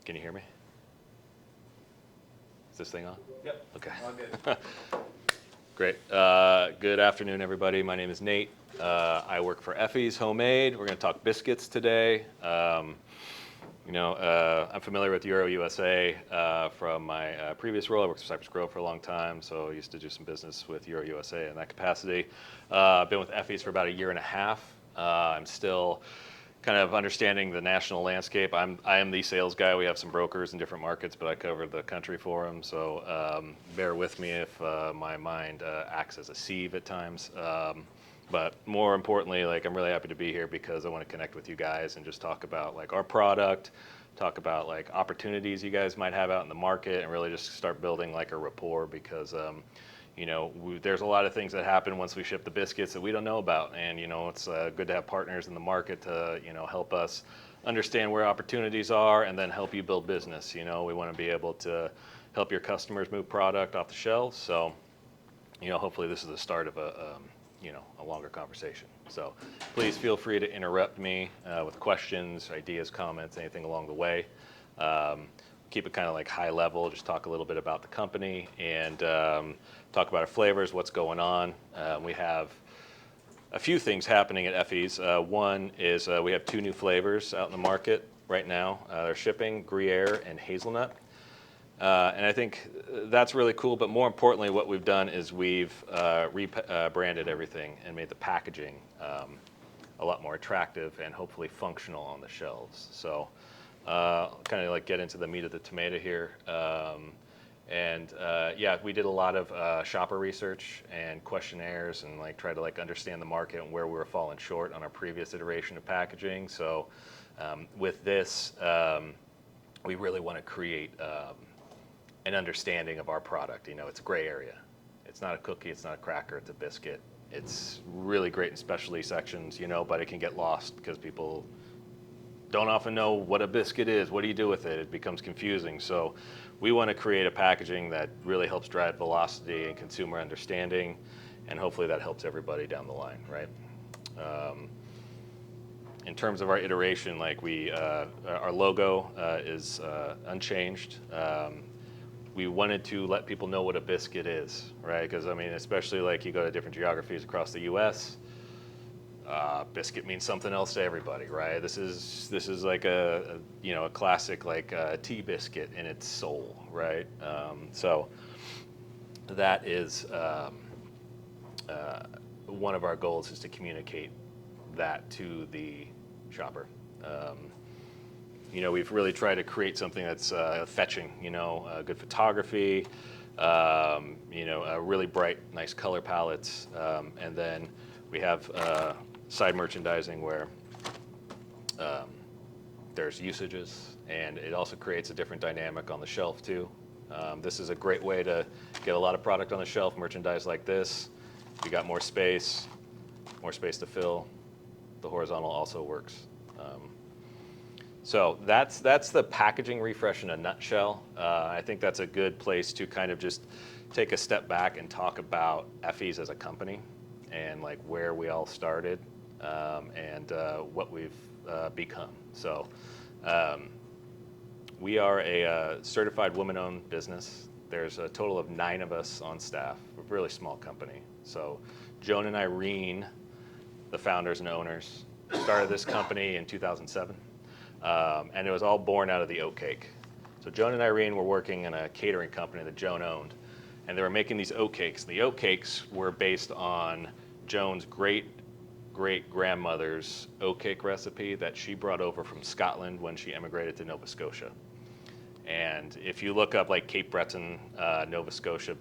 Can you hear me? Is this thing on? Yep. Okay. All good. Great. Good afternoon, everybody. My name is Nate. I work for Effie's Homeade. We're going to talk biscuits today. I'm familiar with Euro USA from my previous role. I worked for Cypress Grove for a long time, so I used to do some business with Euro USA in that capacity. I've been with Effie's for about a year and a half. I'm still kind of understanding the national landscape. I am the sales guy. We have some brokers in different markets, but I cover the country for them. So bear with me if my mind acts as a sieve at times. But more importantly, like I'm really happy to be here because I want to connect with you guys and just talk about like our product, talk about like opportunities you guys might have out in the market, and really just start building like a rapport because there's a lot of things that happen once we ship the biscuits that we don't know about, and it's good to have partners in the market to help us understand where opportunities are and then help you build business. We want to be able to help your customers move product off the shelves. So hopefully this is the start of a longer conversation. So please feel free to interrupt me with questions, ideas, comments, anything along the way. Keep it kind of like high level, just talk a little bit about the company and talk about our flavors, what's going on. We have a few things happening at Effie's. One is we have 2 new flavors out in the market right now. They're shipping, Gruyère and Hazelnut. And I think that's really cool, but more importantly, what we've done is we've rebranded everything and made the packaging a lot more attractive and hopefully functional on the shelves. So kind of like get into the meat of the tomato here. We did a lot of shopper research and questionnaires and like try to like understand the market and where we were falling short on our previous iteration of packaging. So with this, we really want to create an understanding of our product. It's a gray area. It's not a cookie, it's not a cracker, it's a biscuit. It's really great in specialty sections, but it can get lost because people don't often know what a biscuit is. What do you do with it? It becomes confusing. So we want to create a packaging that really helps drive velocity and consumer understanding, and hopefully that helps everybody down the line, right? In terms of our iteration, like our logo is unchanged. We wanted to let people know what a biscuit is, right? Because especially like you go to different geographies across the U.S., biscuit means something else to everybody, right? This is like a classic like tea biscuit in its soul, right? So that is one of our goals, is to communicate that to the shopper. We've really tried to create something that's fetching, good photography, really bright, nice color palettes, and then we have side merchandising where there's usages, and it also creates a different dynamic on the shelf too. This is a great way to get a lot of product on the shelf, merchandise like this. You got more space to fill. The horizontal also works. So that's the packaging refresh in a nutshell. I think that's a good place to kind of just take a step back and talk about Effie's as a company and like where we all started and what we've become. So we are a certified woman-owned business. There's a total of 9 of us on staff. We're a really small company. So Joan and Irene, the founders and owners, started this company in 2007. And it was all born out of the oat cake. So Joan and Irene were working in a catering company that Joan owned, and they were making these oat cakes. The oat cakes were based on Joan's great-great-grandmother's oat cake recipe that she brought over from Scotland when she emigrated to Nova Scotia. And if you look up like Cape Breton, Nova Scotia,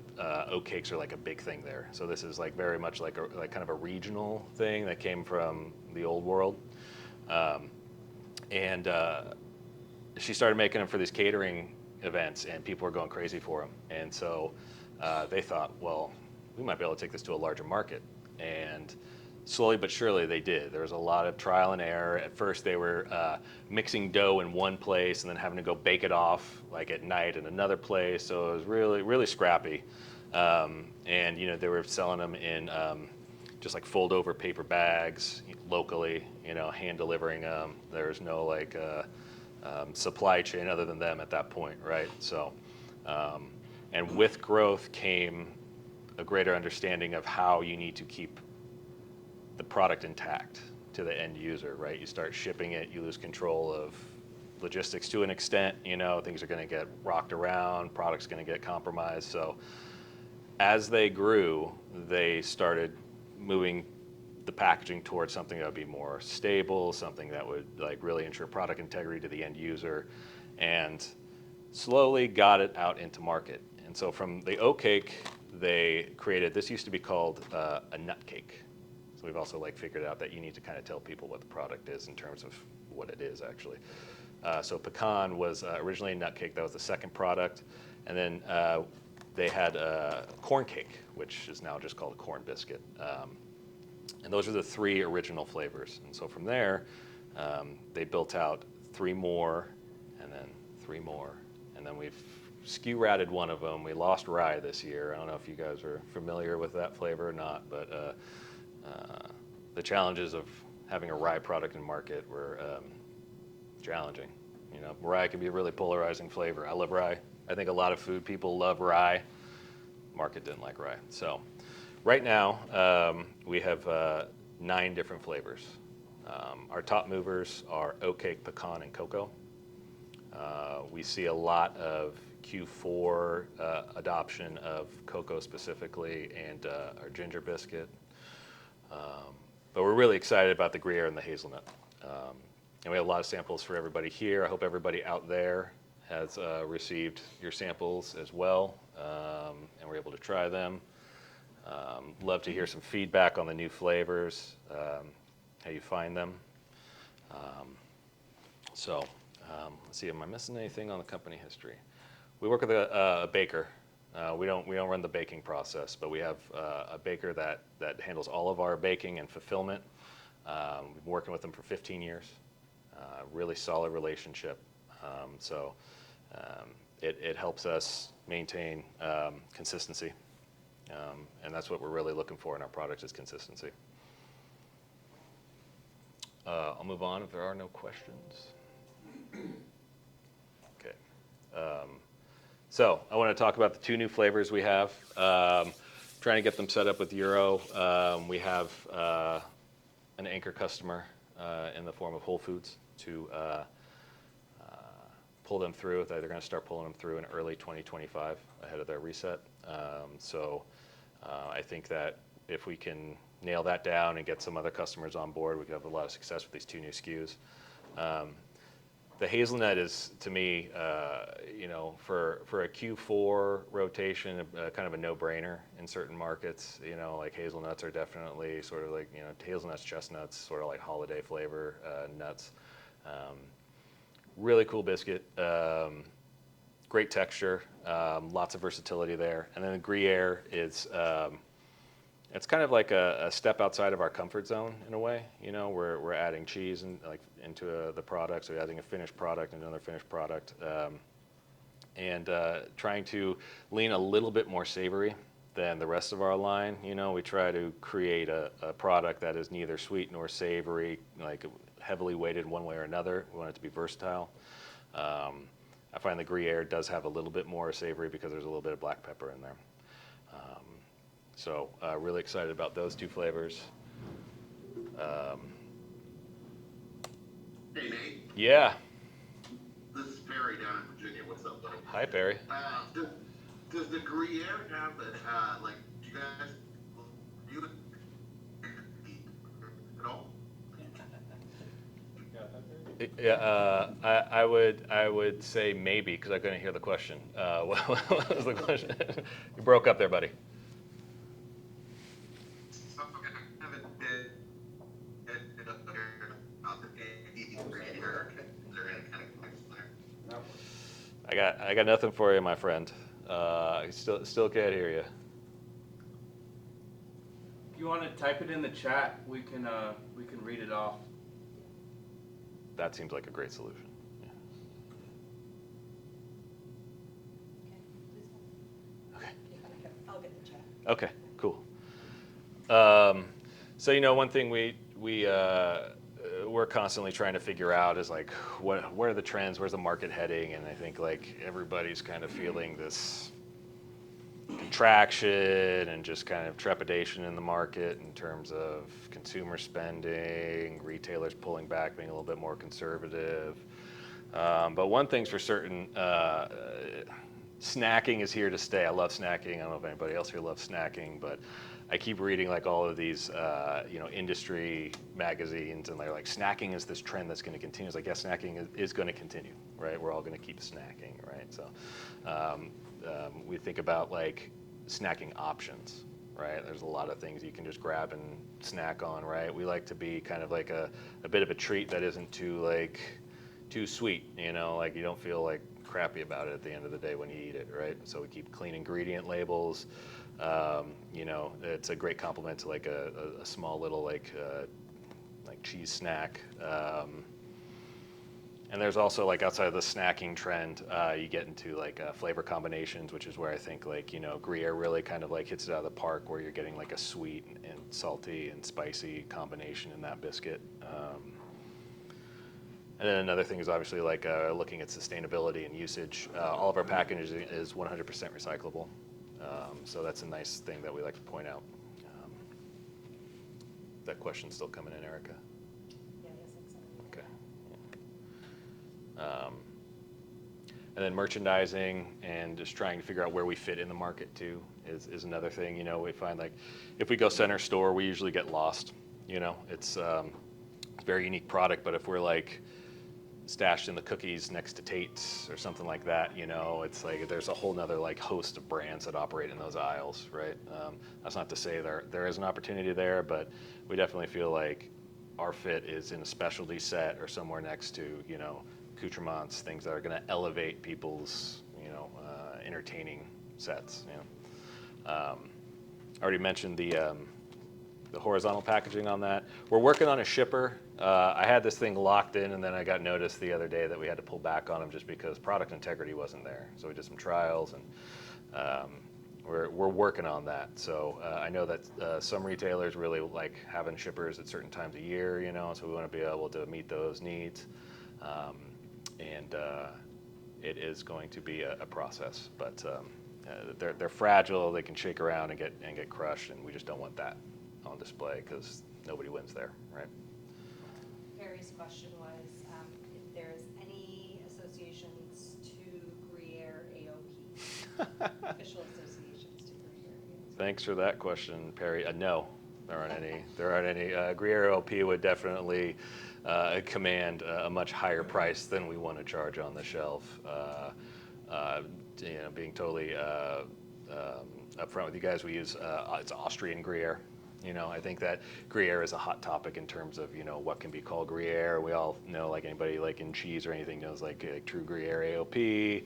oat cakes are like a big thing there. So this is like very much like kind of a regional thing that came from the old world. And she started making them for these catering events, and people were going crazy for them. And so they thought, well, we might be able to take this to a larger market. And slowly but surely they did. There was a lot of trial and error. At first they were mixing dough in one place and then having to go bake it off like at night in another place. So it was really, really scrappy. And they were selling them in just like fold over paper bags locally, hand delivering them. There was no like supply chain other than them at that point, right? So, and with growth came a greater understanding of how you need to keep the product intact to the end user, right? You start shipping it, you lose control of logistics to an extent, things are going to get rocked around, product's going to get compromised. So as they grew, they started moving the packaging towards something that would be more stable, something that would really ensure product integrity to the end user, and slowly got it out into market. And so from the oat cake, they created, this used to be called a nut cake. So we've also figured out that you need to kind of tell people what the product is in terms of what it is actually. So pecan was originally a nut cake. That was the second product. And then they had a corn cake, which is now just called a corn biscuit. And those are the three original flavors. And so from there, they built out three more, and then three more. And then we've SKU-ratted one of them. We lost rye this year. I don't know if you guys are familiar with that flavor or not, but the challenges of having a rye product in market were challenging. Rye can be a really polarizing flavor. I love rye. I think a lot of food people love rye. Market didn't like rye. So right now, we have 9 different flavors. Our top movers are oat cake, pecan, and cocoa. We see a lot of Q4 adoption of cocoa specifically, and our ginger biscuit. But we're really excited about the Gruyère and the hazelnut. And we have a lot of samples for everybody here. I hope everybody out there has received your samples as well, and we're able to try them. Love to hear some feedback on the new flavors, how you find them. Let's see, am I missing anything on the company history? We work with a baker. We don't run the baking process, but we have a baker that handles all of our baking and fulfillment. We've been working with them for 15 years. Really solid relationship. It helps us maintain consistency. And that's what we're really looking for in our product is consistency. I'll move on if there are no questions. Okay. So I want to talk about the 2 new flavors we have. Trying to get them set up with Euro. We have an anchor customer in the form of Whole Foods to pull them through. They're going to start pulling them through in early 2025 ahead of their reset. I think that if we can nail that down and get some other customers on board, we could have a lot of success with these 2 new SKUs. The hazelnut is, to me, for a Q4 rotation, kind of a no-brainer in certain markets. Hazelnuts are definitely sort of hazelnuts, chestnuts, sort of like holiday flavor nuts. Really cool biscuit, great texture, lots of versatility there. And then the Gruyère is, it's kind of like a step outside of our comfort zone in a way. We're adding cheese into the product, so we're adding a finished product and another finished product, and trying to lean a little bit more savory than the rest of our line. We try to create a product that is neither sweet nor savory, heavily weighted one way or another. We want it to be versatile. I find the Gruyère does have a little bit more savory because there's a little bit of black pepper in there. So really excited about those 2 flavors. Hey, Nate. Yeah. This is Perry down in Virginia. What's up, buddy? Hi, Perry. Does the Gruyère have do you guys do it at all? Yeah, I would say maybe because I couldn't hear the question. What was the question? You broke up there, buddy. I got nothing for you, my friend. I still can't hear you. If you want to type it in the chat, we can read it off. That seems like a great solution. Yeah. Okay. I'll get the chat. Okay, cool. So one thing we're constantly trying to figure out is like, what are the trends, where's the market heading? And I think like everybody's kind of feeling this contraction and just kind of trepidation in the market in terms of consumer spending, retailers pulling back, being a little bit more conservative. But one thing's for certain, snacking is here to stay. I love snacking. I don't know if anybody else here loves snacking, but I keep reading like all of these, industry magazines, and they're like, snacking is this trend that's going to continue. It's like, yeah, snacking is going to continue, right? We're all going to keep snacking, right? So we think about like snacking options, right? There's a lot of things you can just grab and snack on, right? We like to be kind of like a bit of a treat that isn't too sweet, like you don't feel like crappy about it at the end of the day when you eat it, right? And so we keep clean ingredient labels. It's a great complement to like a small little like cheese snack. And there's also like outside of the snacking trend, you get into like flavor combinations, which is where I think like, Gruyere really kind of like hits it out of the park, where you're getting like a sweet and salty and spicy combination in that biscuit. And then another thing is obviously like looking at sustainability and usage. All of our packaging is 100% recyclable. So that's a nice thing that we like to point out. That question's still coming in, Erica? Yeah, yes, exactly. Okay. And then merchandising and just trying to figure out where we fit in the market too is another thing. We find like if we go center store, we usually get lost. It's a very unique product, but if we're like stashed in the cookies next to Tate's or something like that, it's like there's a whole nother like host of brands that operate in those aisles, right? That's not to say there is an opportunity there, but we definitely feel like our fit is in a specialty set or somewhere next to, accoutrements, things that are going to elevate people's, entertaining sets. I already mentioned the horizontal packaging on that. We're working on a shipper. I had this thing locked in, and then I got noticed the other day that we had to pull back on them just because product integrity wasn't there. So we did some trials, and we're working on that. So I know that some retailers really like having shippers at certain times of year, so we want to be able to meet those needs. And it is going to be a process, but they're fragile. They can shake around and get crushed, and we just don't want that on display because nobody wins there, right? Perry's question was if there's any associations to Gruyere AOP, official associations to Gruyere AOP. Thanks for that question, Perry. No, there aren't any. There aren't any. Gruyere AOP would definitely command a much higher price than we want to charge on the shelf. Being totally upfront with you guys, we use it's Austrian Gruyere. I think that Gruyere is a hot topic in terms of, what can be called Gruyere. We all know, like anybody like in cheese or anything knows like true Gruyere AOP.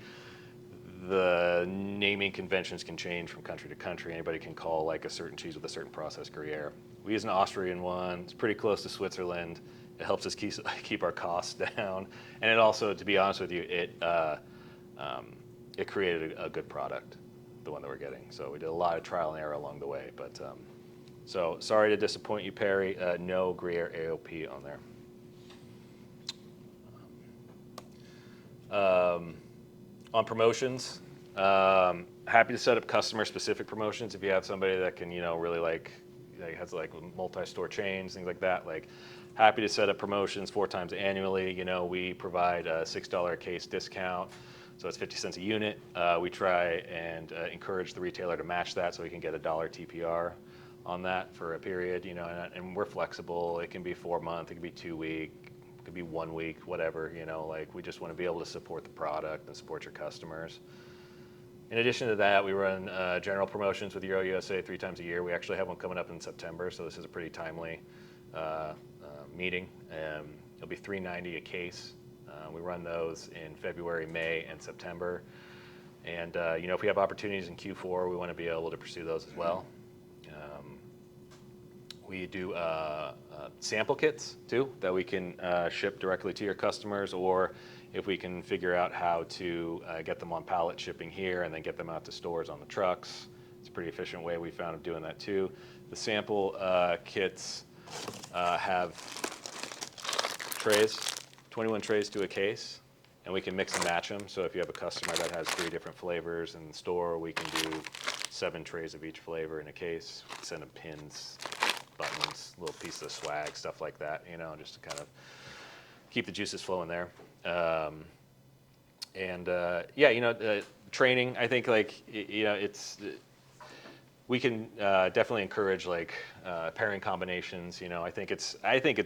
The naming conventions can change from country to country. Anybody can call like a certain cheese with a certain process Gruyere. We use an Austrian one. It's pretty close to Switzerland. It helps us keep our costs down. And it also, to be honest with you, it created a good product, the one that we're getting. So we did a lot of trial and error along the way, but so sorry to disappoint you, Perry. No Gruyere AOP on there. On promotions, happy to set up customer-specific promotions if you have somebody that can, really like has like multi-store chains, things like that. Like, happy to set up promotions 4 times annually. We provide a $6 a case discount, so it's 50 cents a unit. We try and encourage the retailer to match that so we can get a $1 TPR on that for a period, and we're flexible. It can be 4 month, it can be 2 week, it could be 1 week, whatever, like we just want to be able to support the product and support your customers. In addition to that, we run general promotions with Euro USA 3 times a year. We actually have one coming up in September, so this is a pretty timely meeting. It'll be $3.90 a case. We run those in February, May, and September. And if we have opportunities in Q4, we want to be able to pursue those as well. We do sample kits too that we can ship directly to your customers, or if we can figure out how to get them on pallet shipping here and then get them out to stores on the trucks. It's a pretty efficient way we found of doing that too. The sample kits have trays, 21 trays to a case, and we can mix and match them. So if you have a customer that has 3 different flavors in the store, we can do 7 trays of each flavor in a case. Send them pins, buttons, little pieces of swag, stuff like that, you know, just to kind of keep the juices flowing there. Yeah, you know, training, I think, like, you know, we can definitely encourage like pairing combinations. You know, I think it's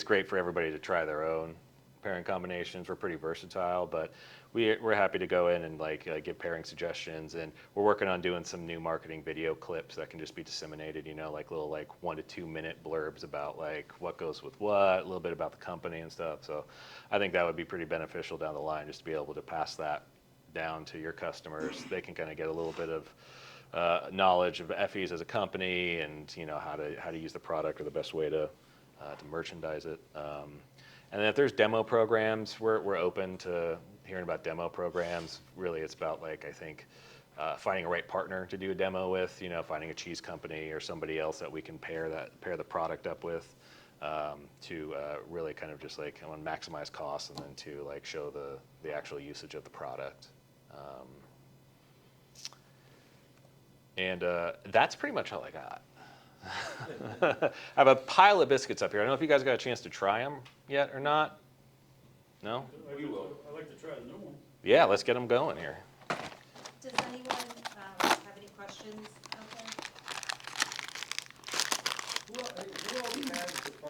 great for everybody to try their own pairing combinations. We're pretty versatile, but we're happy to go in and like give pairing suggestions, and we're working on doing some new marketing video clips that can just be disseminated. You know, like little like 1 to 2 minute blurbs about like what goes with what, a little bit about the company and stuff. So I think that would be pretty beneficial down the line, just to be able to pass that down to your customers. They can kind of get a little bit of knowledge of Effie's as a company, and you know how to use the product or the best way to merchandise it. And then if there's demo programs, we're open to hearing about demo programs. Really, it's about like, I think, finding a right partner to do a demo with. You know, finding a cheese company or somebody else that we can pair the product up with, to really kind of just like, I want to maximize costs, and then to like show the actual usage of the product. And that's pretty much all I got. I have a pile of biscuits up here. I don't know if you guys got a chance to try them yet or not. No? We will. I'd like to try the new one. Yeah, let's get them going here. Does anyone have any questions out there? Who else has the